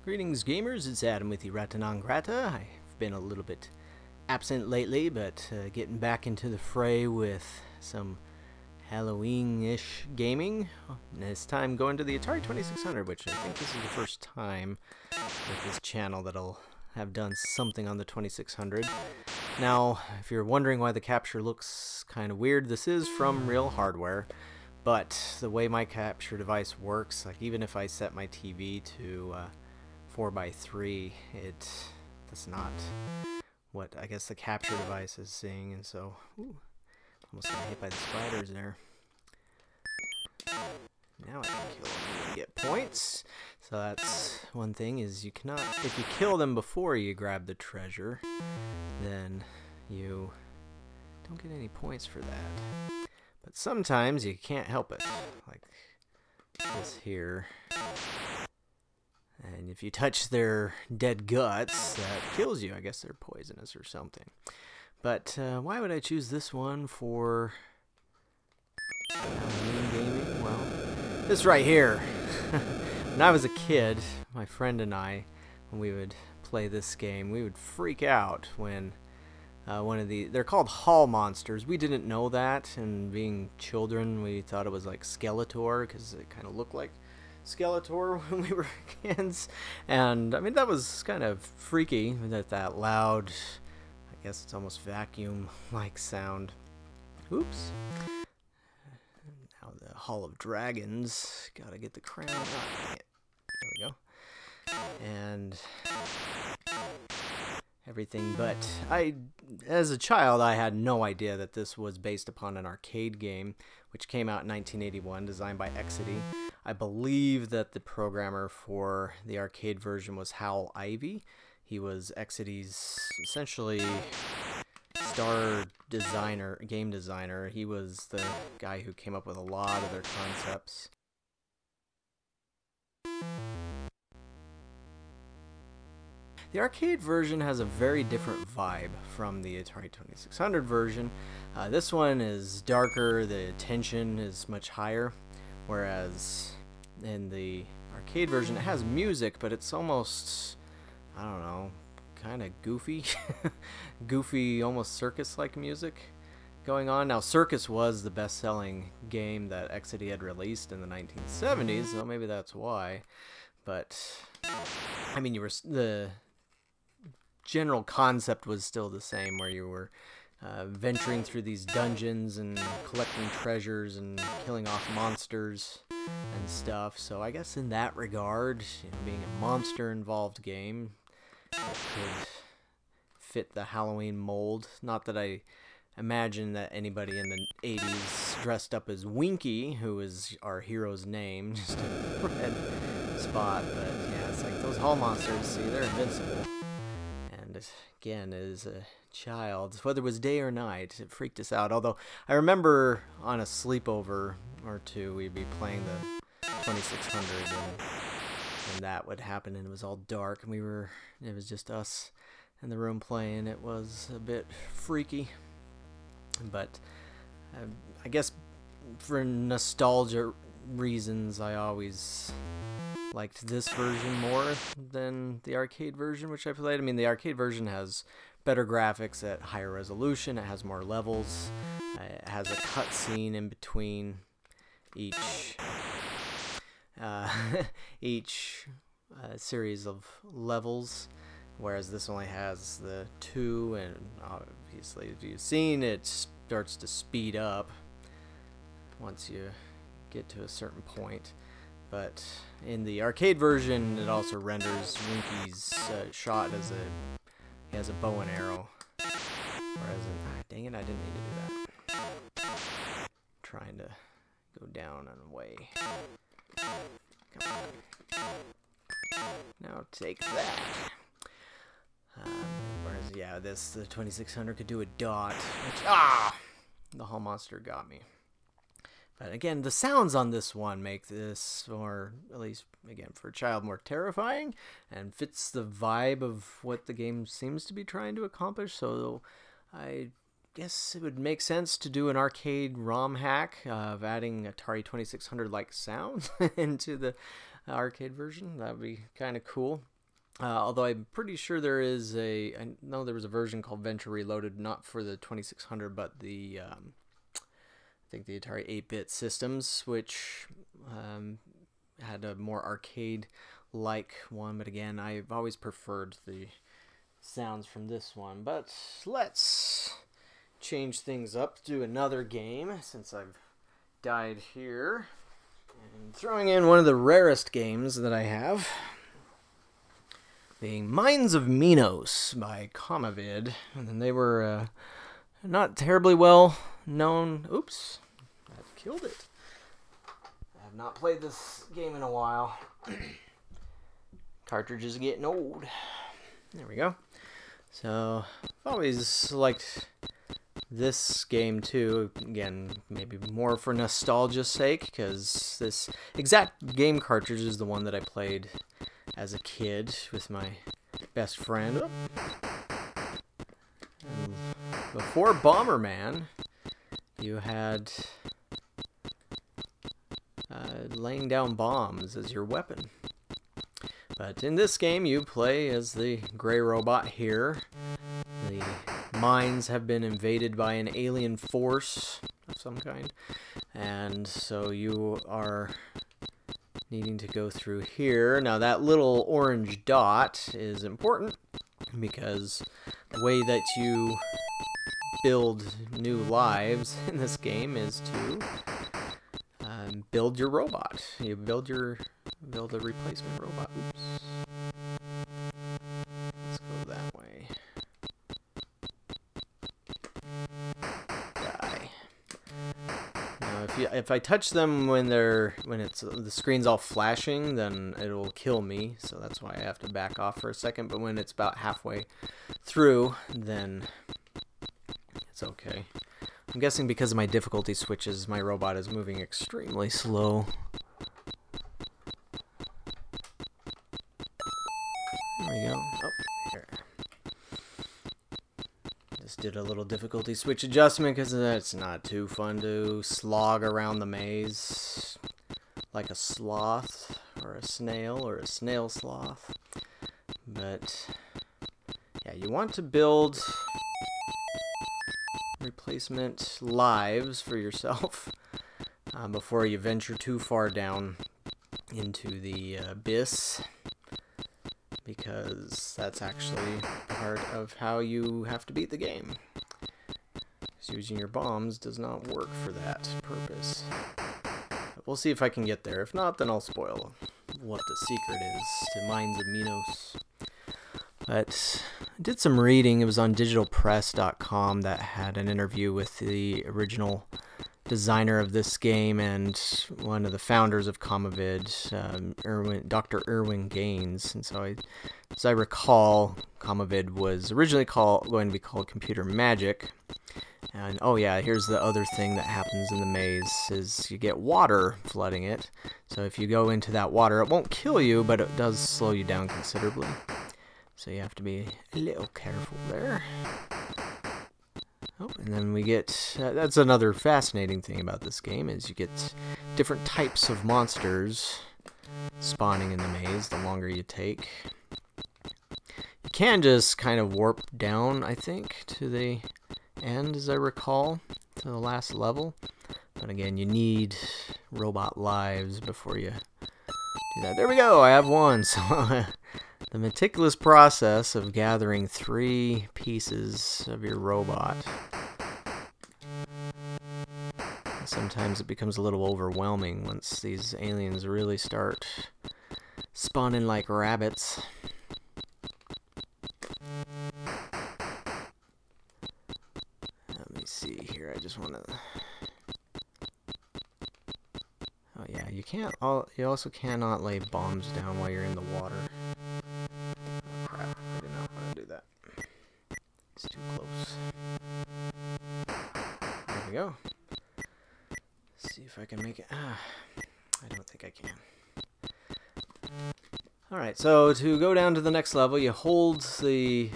Greetings gamers, it's Adam with you, Rata Non Grata. I've been a little bit absent lately, but getting back into the fray with some Halloween-ish gaming. And this time going to the Atari 2600, which I think this is the first time with this channel that I'll have done something on the 2600. Now, if you're wondering why the capture looks kind of weird, this is from real hardware. But the way my capture device works, like even if I set my TV to 4:3, it does not what I guess the capture device is seeing, and so almost got hit by the spiders there. Now I can kill them and get points. So that's one thing, is you cannot, if you kill them before you grab the treasure, then you don't get any points for that. But sometimes you can't help it, like this here. And if you touch their dead guts, that kills you. I guess they're poisonous or something. But why would I choose this one for Halloween gaming? Well, this right here. When I was a kid, my friend and I, when we would play this game, we would freak out when they're called hall monsters. We didn't know that, and being children, we thought it was like Skeletor, because it kind of looked like Skeletor when we were kids. And I mean, that was kind of freaky, that loud, I guess it's almost vacuum like sound. Oops. Now the Hall of Dragons, gotta get the crown. Oh, dang it. There we go. And everything, but as a child, I had no idea that this was based upon an arcade game, which came out in 1981, designed by Exidy. I believe that the programmer for the arcade version was Hal Ivey. He was Exidy's essentially star designer, game designer. He was the guy who came up with a lot of their concepts. The arcade version has a very different vibe from the Atari 2600 version. This one is darker, the tension is much higher, whereas in the arcade version it has music, but it's almost, I don't know, kind of goofy. Goofy, almost circus-like music going on. Now, Circus was the best-selling game that Exidy had released in the 1970s, so maybe that's why. But, I mean, the general concept was still the same, where you were venturing through these dungeons and collecting treasures and killing off monsters and stuff. So I guess in that regard, being a monster-involved game, it could fit the Halloween mold. Not that I imagine that anybody in the 80s dressed up as Winky, who is our hero's name, just a red spot. But yeah, it's like those hall monsters, see, they're invincible. And again, as a child, whether it was day or night, it freaked us out. Although I remember on a sleepover or two, we'd be playing the 2600, and that would happen, and it was all dark, and it was just us in the room playing. It was a bit freaky, but I guess for nostalgia reasons, I always liked this version more than the arcade version, which I played. I mean, the arcade version has better graphics at higher resolution. It has more levels. It has a cutscene in between each series of levels, whereas this only has the 2, and obviously, as you've seen, it starts to speed up once you get to a certain point. But in the arcade version, it also renders Winky's shot as he has a bow and arrow. Whereas dang it, I didn't need to do that. Trying to go down and away. Come on. Now take that. Whereas, yeah, the 2600 could do a dot. Which, the hall monster got me. But again, the sounds on this one make this, or at least, again, for a child, more terrifying, and fits the vibe of what the game seems to be trying to accomplish. So I guess it would make sense to do an arcade ROM hack of adding Atari 2600-like sounds into the arcade version. That would be kind of cool. Although I'm pretty sure there is I know there was a version called Venture Reloaded, not for the 2600, but the I think the Atari 8-bit systems, which had a more arcade-like one. But again, I've always preferred the sounds from this one. But let's change things up, do another game since I've died here, and throwing in one of the rarest games that I have, being Mines of Minos by CommaVid. And then they were not terribly well known. Oops, I killed it. I have not played this game in a while. Cartridges are getting old. There we go. So I've always liked this game too. Again, maybe more for nostalgia's sake, because this exact game cartridge is the one that I played as a kid with my best friend. And before Bomberman, you had laying down bombs as your weapon. But in this game, you play as the gray robot here. The mines have been invaded by an alien force of some kind, and so you are needing to go through here. Now that little orange dot is important because the way that you build new lives in this game is to build your robot. You build a replacement robot. Oops. Let's go that way. Die. Now, if I touch them when the screen's all flashing, then it'll kill me. So that's why I have to back off for a second. But when it's about halfway through, then it's okay. I'm guessing because of my difficulty switches, my robot is moving extremely slow. There we go. Oh, here. Just did a little difficulty switch adjustment because it's not too fun to slog around the maze like a sloth or a snail or a snail sloth. But yeah, you want to build replacement lives for yourself before you venture too far down into the abyss, because that's actually part of how you have to beat the game. Because using your bombs does not work for that purpose. But we'll see if I can get there. If not, then I'll spoil what the secret is to Mines of Minos. But I did some reading. It was on digitalpress.com that had an interview with the original designer of this game and one of the founders of CommaVid, Dr. Irwin Gaines. And so, as I recall, CommaVid was originally going to be called Computer Magic. And oh yeah, here's the other thing that happens in the maze is you get water flooding it. So if you go into that water, it won't kill you, but it does slow you down considerably. So you have to be a little careful there. Oh, and then we get, that's another fascinating thing about this game, is you get different types of monsters spawning in the maze the longer you take. You can just kind of warp down, I think, to the end, as I recall, to the last level. But again, you need robot lives before you do that. There we go, I have one. So the meticulous process of gathering 3 pieces of your robot. Sometimes it becomes a little overwhelming once these aliens really start spawning like rabbits. Let me see here, I just want to... Oh yeah, you can't... You also cannot lay bombs down while you're in the water. Crap, I did not want to do that. It's too close. There we go. Let's see if I can make it. I don't think I can. Alright, so to go down to the next level, you hold the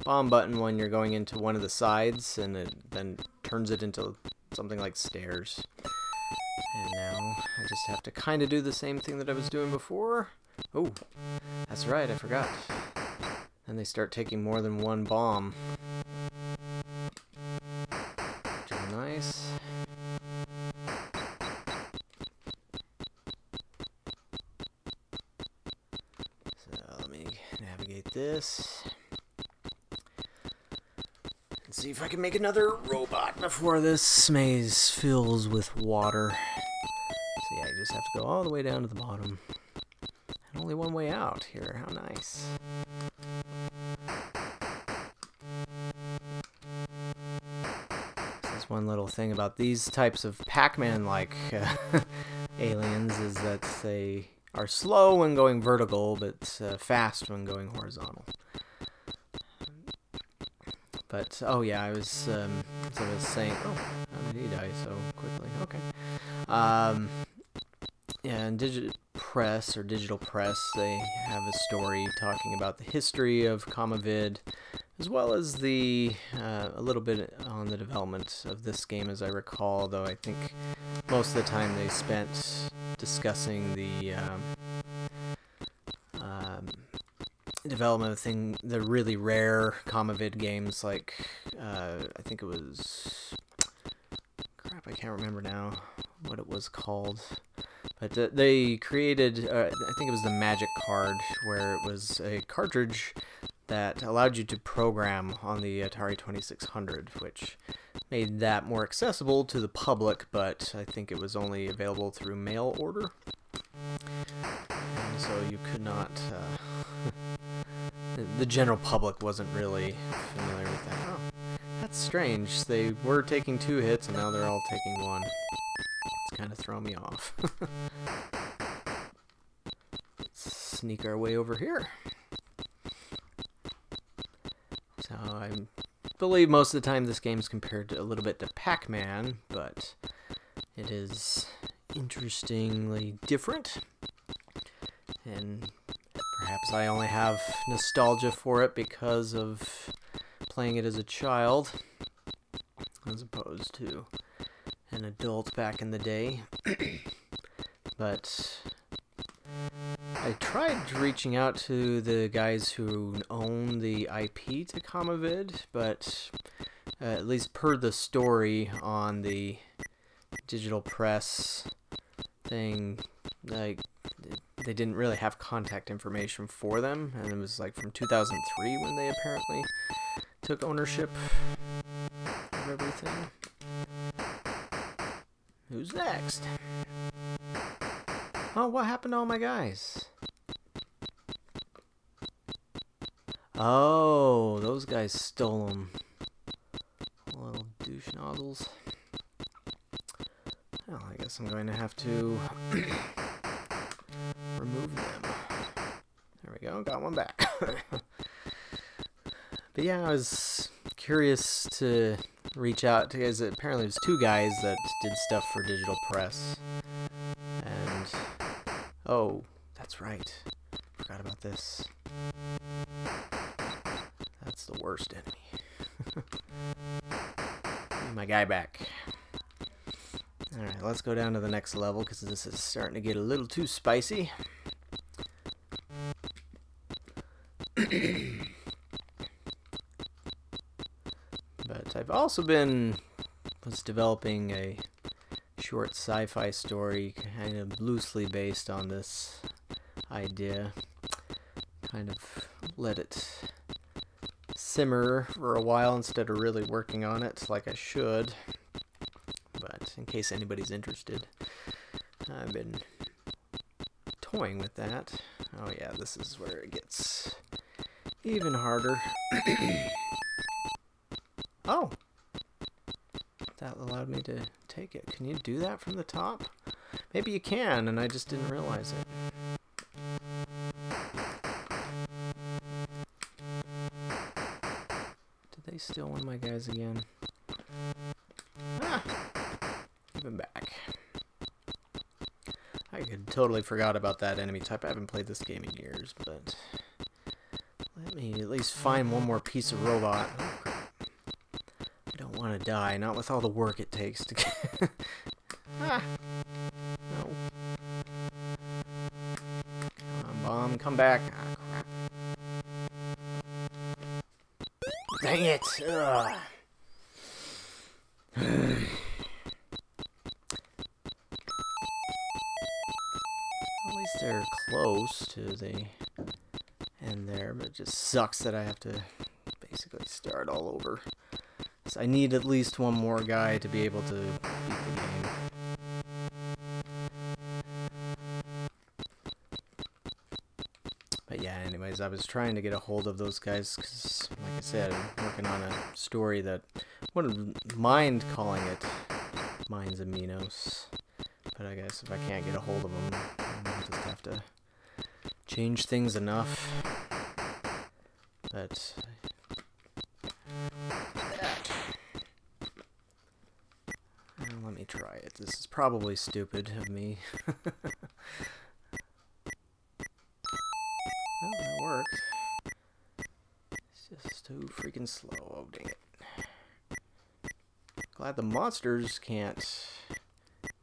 bomb button when you're going into one of the sides, and it then turns it into something like stairs. And now I just have to kind of do the same thing that I was doing before. Oh, that's right, I forgot. and they start taking more than one bomb. Which is nice. So let me navigate this. And see if I can make another robot before this maze fills with water. So yeah, you just have to go all the way down to the bottom. And only one way out here. How nice. This is one little thing about these types of Pac-Man-like aliens is that they are slow when going vertical, but fast when going horizontal. But, oh yeah, as I was saying, oh, how did he die so quickly? Okay. Yeah, in digital press, they have a story talking about the history of CommaVid, as well as a little bit on the development of this game, as I recall, though I think most of the time they spent discussing the development of the really rare CommaVid games, like, I think it was, crap, I can't remember now what it was called. But they created, I think it was the Magic Card, where it was a cartridge that allowed you to program on the Atari 2600, which made that more accessible to the public, but I think it was only available through mail order. And so you could not, the general public wasn't really familiar with that. Oh, that's strange. They were taking 2 hits, and now they're all taking 1. Kind of throw me off. Let's sneak our way over here. So I believe most of the time this game's compared a little bit to Pac-Man, but it is interestingly different. And perhaps I only have nostalgia for it because of playing it as a child, as opposed to an adult back in the day. But I tried reaching out to the guys who own the IP to CommaVid, but at least per the story on the digital press thing, like, they didn't really have contact information for them, and it was like from 2003 when they apparently took ownership of everything. Who's next? Oh, what happened to all my guys? Oh, those guys stole them. Little douche nozzles. Well, I guess I'm going to have to remove them. There we go, got one back. But yeah, I was curious to reach out to, because apparently there's 2 guys that did stuff for digital press. And oh, that's right, forgot about this. That's the worst enemy. Need my guy back. Alright, let's go down to the next level, because this is starting to get a little too spicy. But I've also was developing a short sci-fi story, kind of loosely based on this idea. Kind of let it simmer for a while instead of really working on it like I should. But in case anybody's interested, I've been toying with that. Oh yeah, this is where it gets even harder. Oh! That allowed me to take it. Can you do that from the top? Maybe you can, and I just didn't realize it. Did they steal one of my guys again? Ah! Give him back. I had totally forgot about that enemy type. I haven't played this game in years, but let me at least find one more piece of robot. Oh, crap. I don't want to die, not with all the work it takes to get... Ah! No. Come on, bomb, come back. Ah, crap. Dang it! Ugh. At least they're close to the end there, but it just sucks that I have to basically start all over. So I need at least one more guy to be able to beat the game. But yeah, anyways, I was trying to get a hold of those guys because, like I said, I'm working on a story that I wouldn't mind calling it Mines of Minos. But I guess if I can't get a hold of them, I'll just have to change things enough. But let me try it. This is probably stupid of me. Oh, that worked. It's just too freaking slow. Oh, dang it. Glad the monsters can't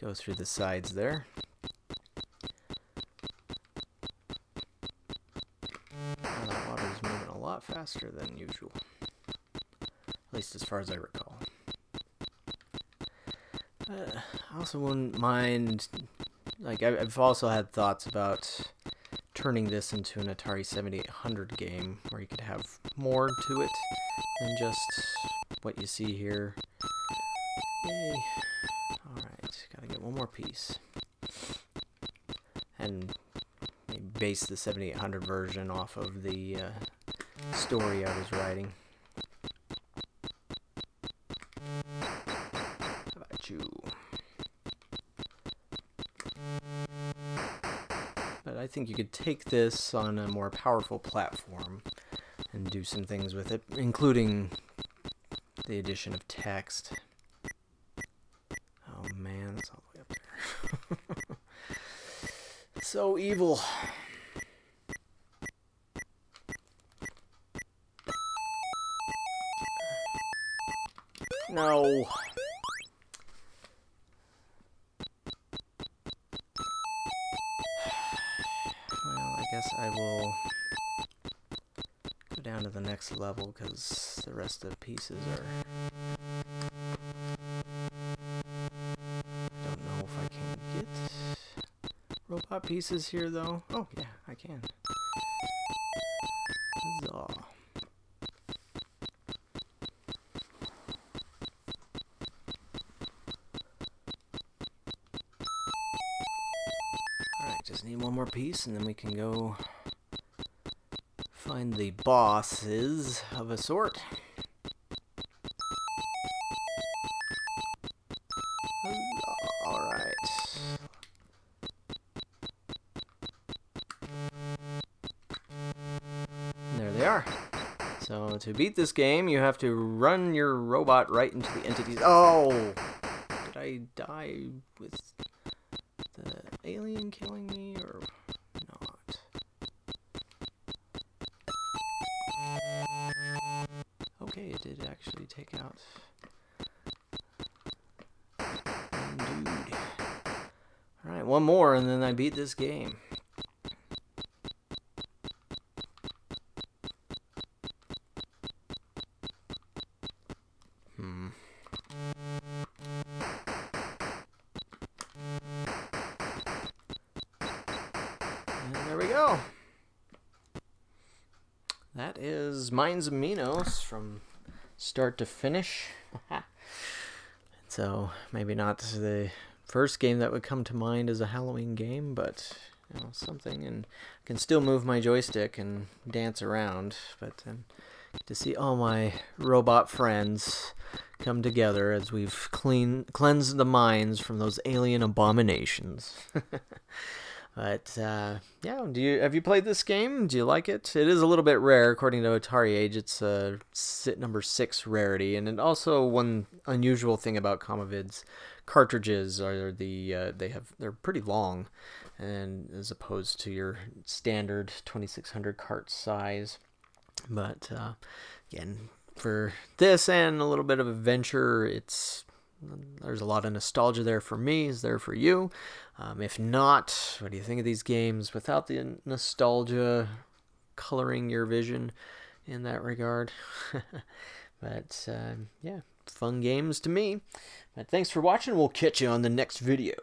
go through the sides there. Oh, that water is moving a lot faster than usual. At least as far as I recall. I also wouldn't mind, like, I've also had thoughts about turning this into an Atari 7800 game where you could have more to it than just what you see here. Yay. Alright, gotta get one more piece. And maybe base the 7800 version off of the story I was writing. How about you? But I think you could take this on a more powerful platform and do some things with it, including the addition of text. Oh man, that's all the way up there. So evil. No. Well, I guess I will go down to the next level because the rest of the pieces are... I don't know if I can get robot pieces here though. Oh yeah, I can. Huzzah. Alright, just need one more piece and then we can go find the bosses of a sort. Alright. There they are. So to beat this game, you have to run your robot right into the entities. Oh! Did I die with the alien killing me or not? Okay, it did actually take out one dude. Alright, one more and then I beat this game. And there we go. That is Mines of Minos from start to finish. So maybe not the first game that would come to mind as a Halloween game, but you know, something, and I can still move my joystick and dance around, but to see all my robot friends come together as we've cleansed the mines from those alien abominations. But yeah, have you played this game? Do you like it? It is a little bit rare according to Atari Age. It's number 6 rarity, and then also one unusual thing about CommaVid's cartridges are they're pretty long, and as opposed to your standard 2600 cart size. But again, for this and a little bit of adventure, there's a lot of nostalgia there for me. Is there for you? If not, what do you think of these games without the nostalgia coloring your vision? in that regard. But yeah, fun games to me. But thanks for watching. We'll catch you on the next video.